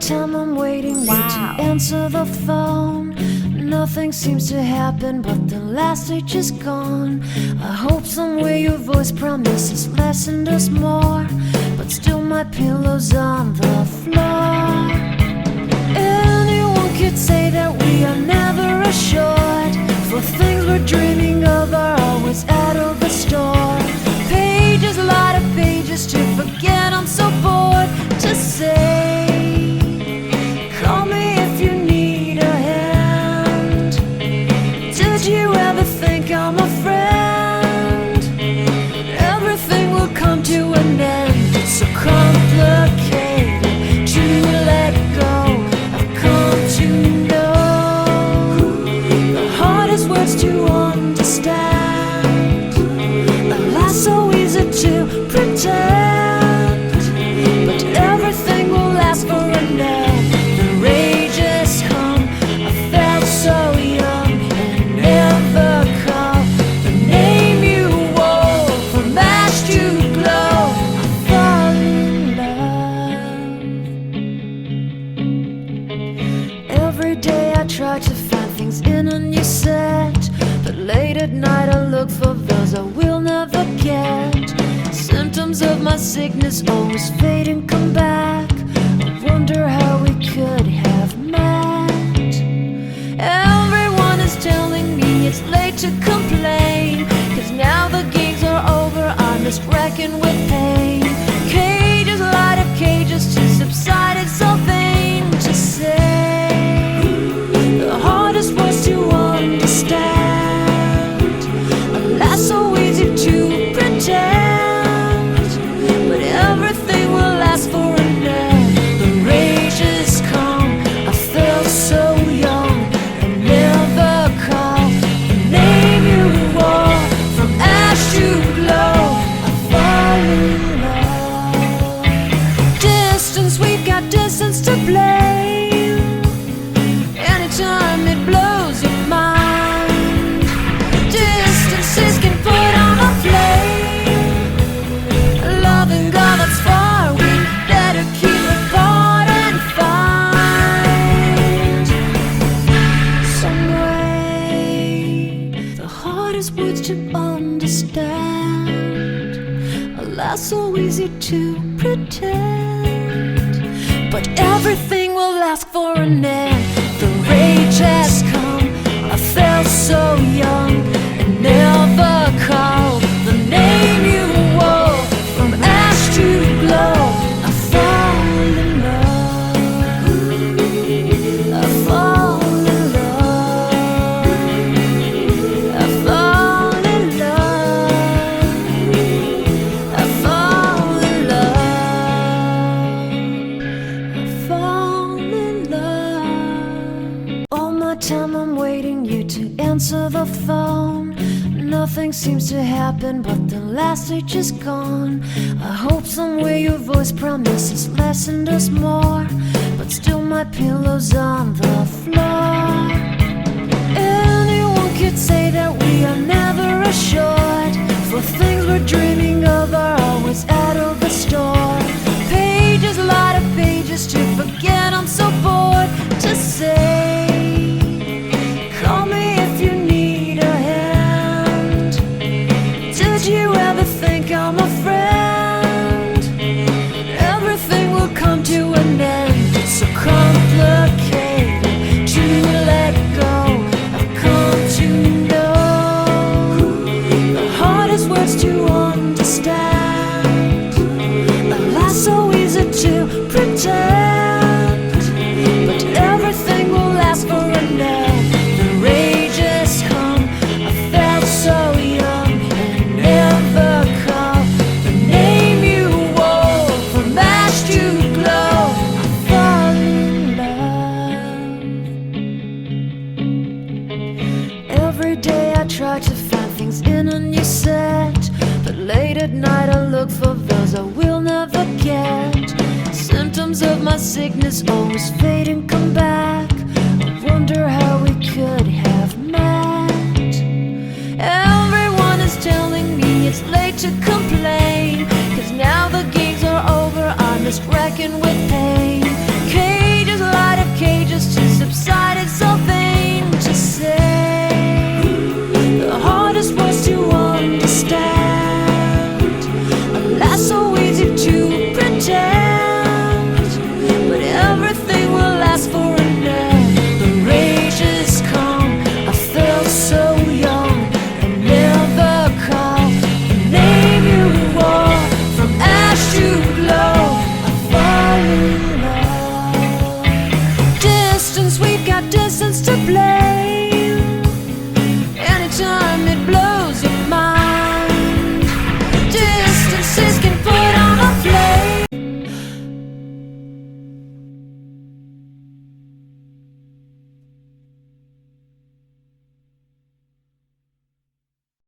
time I'm waiting you to answer the phone. Nothing seems to happen, but the last stage is gone. I hope somewhere your voice promises less and us more, but still my pillow's on the floor. Anyone could say that we are never assured, for things we're dreaming of are always out of the store. Pages, a lot of pages to forget, I'm so bored to say. Call me if you need a hand. Did you ever think I'm a friend? Everything will come to an end. It's so complicated to let go. I've come to know the hardest words to understand. Alas, so easy to pretend, but everything will last for a night. Try to find things in a new set, but late at night I look for those I will never get. Symptoms of my sickness always fade and come back. I wonder how we could have met. Everyone is telling me it's late to complain, 'cause now the gigs are over, I'm just wrecking with pain. Cages, light of cages to subside, it's so vain to say. The hardest words to understand. Alas, so easy to pretend, but everything will last for a night. The rage has come, I felt so young, and never called the name you wore. From ash to glow, I fall in love. Distance, we've got distance to blame. Anytime it blows your mind, distances can put on a flame. Loving God that's far, we better keep it apart and find some way. The hardest words to understand, alas, so easy to pretend, but everything will last for an end. The rage has come, I felt so young, and never called the name you wore. From ash to glow, I fall in love. I fall in love. I fall in love. I fall in love. I fall in love. All my time I'm waiting you to answer the phone. Nothing seems to happen, but the last stage is gone. I hope somewhere your voice promises less and us more, but still my pillow's on the floor. Anyone could say that we are never assured, for things we're dreaming of are always out of the store. Pages, a lot of pages to forget, I'm so bored to say. Call me if you need a hand. Did you ever think I'm a friend? Everything will come to an end. It's so complicated to let go. I've come to know the hardest words to understand. Alas, so easy to pretend, but everything will last for a night. The rage has come, I felt so young, and never called the name you wore. From ash to glow, I fall in love. Every day I try to find things in a new set, but late at night I look for those I will never get. Symptoms of my sickness always fade and come back. I wonder how we could have met. Everyone is telling me it's late to complain, 'cause now the gigs are over, I'm just wrecking with pain.